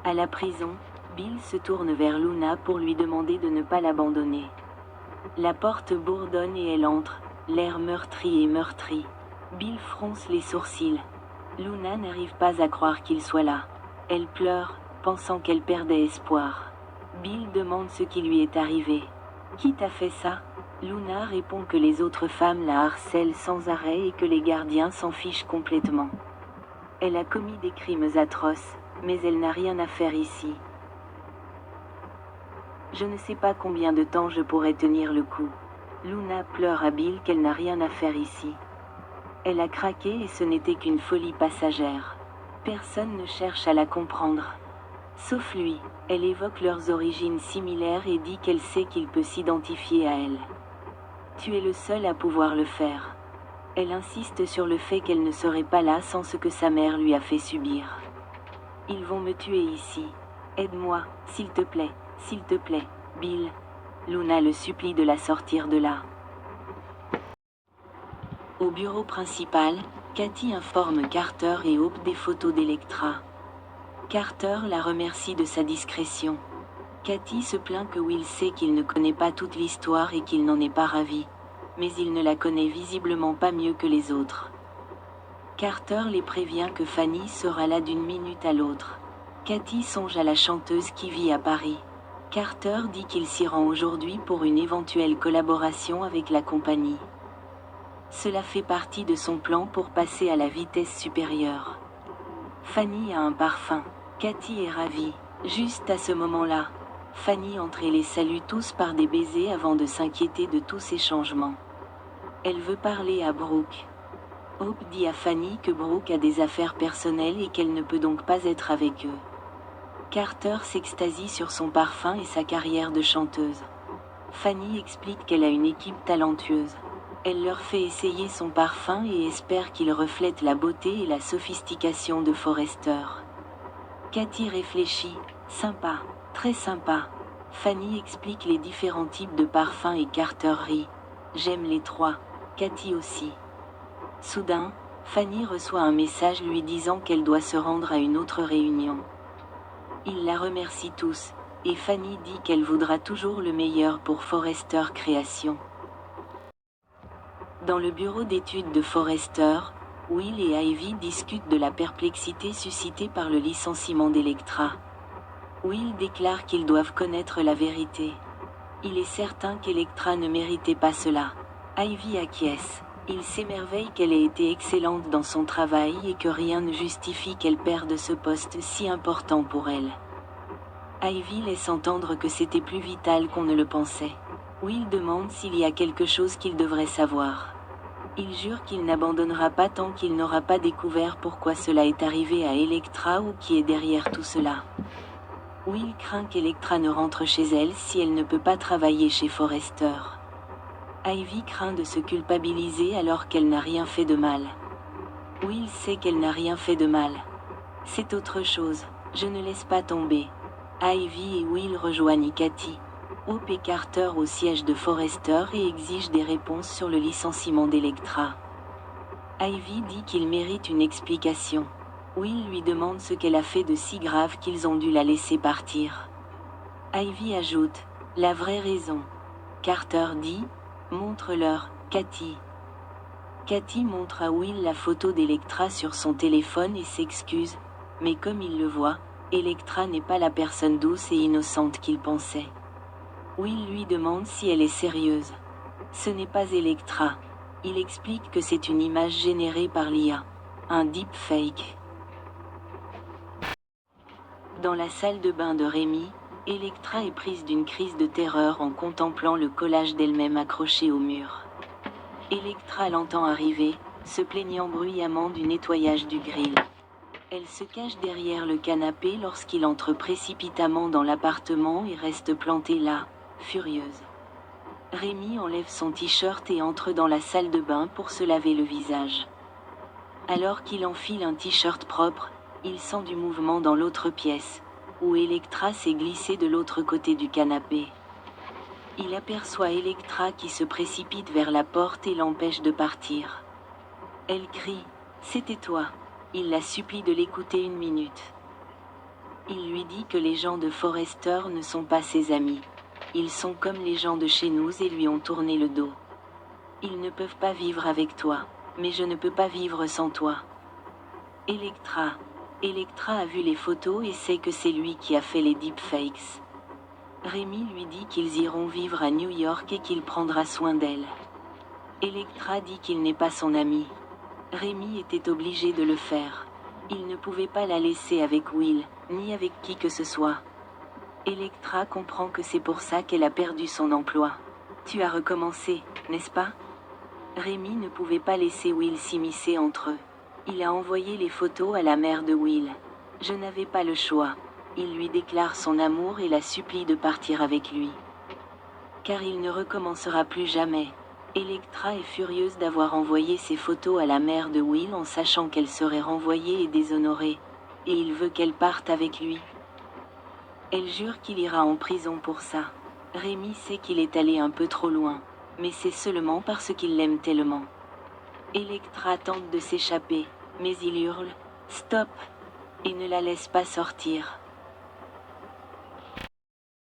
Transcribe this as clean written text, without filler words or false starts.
À la prison, Bill se tourne vers Luna pour lui demander de ne pas l'abandonner. La porte bourdonne et elle entre, l'air meurtri et meurtri. Bill fronce les sourcils. Luna n'arrive pas à croire qu'il soit là. Elle pleure, pensant qu'elle perdait espoir. Bill demande ce qui lui est arrivé. « Qui t'a fait ça ?» Luna répond que les autres femmes la harcèlent sans arrêt et que les gardiens s'en fichent complètement. Elle a commis des crimes atroces, mais elle n'a rien à faire ici. Je ne sais pas combien de temps je pourrais tenir le coup. Luna pleure à Bill qu'elle n'a rien à faire ici. Elle a craqué et ce n'était qu'une folie passagère. Personne ne cherche à la comprendre. Sauf lui, elle évoque leurs origines similaires et dit qu'elle sait qu'il peut s'identifier à elle. Tu es le seul à pouvoir le faire. Elle insiste sur le fait qu'elle ne serait pas là sans ce que sa mère lui a fait subir. Ils vont me tuer ici. Aide-moi, s'il te plaît, Bill. Luna le supplie de la sortir de là. Au bureau principal, Katie informe Carter et Hope des photos d'Electra. Carter la remercie de sa discrétion. Katie se plaint que Will sait qu'il ne connaît pas toute l'histoire et qu'il n'en est pas ravi, mais il ne la connaît visiblement pas mieux que les autres. Carter les prévient que Fanny sera là d'une minute à l'autre. Katie songe à la chanteuse qui vit à Paris. Carter dit qu'il s'y rend aujourd'hui pour une éventuelle collaboration avec la compagnie. Cela fait partie de son plan pour passer à la vitesse supérieure. Fanny a un parfum. Katie est ravie. Juste à ce moment-là, Fanny entre et les salue tous par des baisers avant de s'inquiéter de tous ces changements. Elle veut parler à Brooke. Hope dit à Fanny que Brooke a des affaires personnelles et qu'elle ne peut donc pas être avec eux. Carter s'extasie sur son parfum et sa carrière de chanteuse. Fanny explique qu'elle a une équipe talentueuse. Elle leur fait essayer son parfum et espère qu'il reflète la beauté et la sophistication de Forrester. Katie réfléchit. Sympa, très sympa. Fanny explique les différents types de parfums et Carter rit. J'aime les trois, Katie aussi. Soudain, Fanny reçoit un message lui disant qu'elle doit se rendre à une autre réunion. Ils la remercient tous, et Fanny dit qu'elle voudra toujours le meilleur pour Forrester Création. Dans le bureau d'études de Forrester, Will et Ivy discutent de la perplexité suscitée par le licenciement d'Electra. Will déclare qu'ils doivent connaître la vérité. Il est certain qu'Electra ne méritait pas cela. Ivy acquiesce. Il s'émerveille qu'elle ait été excellente dans son travail et que rien ne justifie qu'elle perde ce poste si important pour elle. Ivy laisse entendre que c'était plus vital qu'on ne le pensait. Will demande s'il y a quelque chose qu'il devrait savoir. Il jure qu'il n'abandonnera pas tant qu'il n'aura pas découvert pourquoi cela est arrivé à Electra ou qui est derrière tout cela. Will craint qu'Electra ne rentre chez elle si elle ne peut pas travailler chez Forrester. Ivy craint de se culpabiliser alors qu'elle n'a rien fait de mal. Will sait qu'elle n'a rien fait de mal. C'est autre chose, je ne laisse pas tomber. Ivy et Will rejoignent Katie, Hope et Carter au siège de Forrester et exigent des réponses sur le licenciement d'Electra. Ivy dit qu'il mérite une explication. Will lui demande ce qu'elle a fait de si grave qu'ils ont dû la laisser partir. Ivy ajoute « La vraie raison ». Carter dit « Montre-leur, Katie ». Katie montre à Will la photo d'Electra sur son téléphone et s'excuse, mais comme il le voit, Electra n'est pas la personne douce et innocente qu'il pensait. Will lui demande si elle est sérieuse. Ce n'est pas Electra. Il explique que c'est une image générée par l'IA, un deepfake. Dans la salle de bain de Rémi, Electra est prise d'une crise de terreur en contemplant le collage d'elle-même accroché au mur. Electra l'entend arriver, se plaignant bruyamment du nettoyage du grill. Elle se cache derrière le canapé lorsqu'il entre précipitamment dans l'appartement et reste plantée là, furieuse. Rémi enlève son t-shirt et entre dans la salle de bain pour se laver le visage. Alors qu'il enfile un t-shirt propre, il sent du mouvement dans l'autre pièce, où Electra s'est glissée de l'autre côté du canapé. Il aperçoit Electra qui se précipite vers la porte et l'empêche de partir. Elle crie « C'était toi !» Il la supplie de l'écouter une minute. Il lui dit que les gens de Forrester ne sont pas ses amis. Ils sont comme les gens de chez nous et lui ont tourné le dos. Ils ne peuvent pas vivre avec toi, mais je ne peux pas vivre sans toi. Electra. Electra a vu les photos et sait que c'est lui qui a fait les deepfakes. Rémi lui dit qu'ils iront vivre à New York et qu'il prendra soin d'elle. Electra dit qu'il n'est pas son ami. Rémi était obligé de le faire. Il ne pouvait pas la laisser avec Will, ni avec qui que ce soit. Electra comprend que c'est pour ça qu'elle a perdu son emploi. Tu as recommencé, n'est-ce pas? Rémi ne pouvait pas laisser Will s'immiscer entre eux. Il a envoyé les photos à la mère de Will. Je n'avais pas le choix. Il lui déclare son amour et la supplie de partir avec lui. Car il ne recommencera plus jamais. Electra est furieuse d'avoir envoyé ces photos à la mère de Will en sachant qu'elle serait renvoyée et déshonorée. Et il veut qu'elle parte avec lui. Elle jure qu'il ira en prison pour ça. Rémi sait qu'il est allé un peu trop loin, mais c'est seulement parce qu'il l'aime tellement. Electra tente de s'échapper, mais il hurle « Stop !» et ne la laisse pas sortir.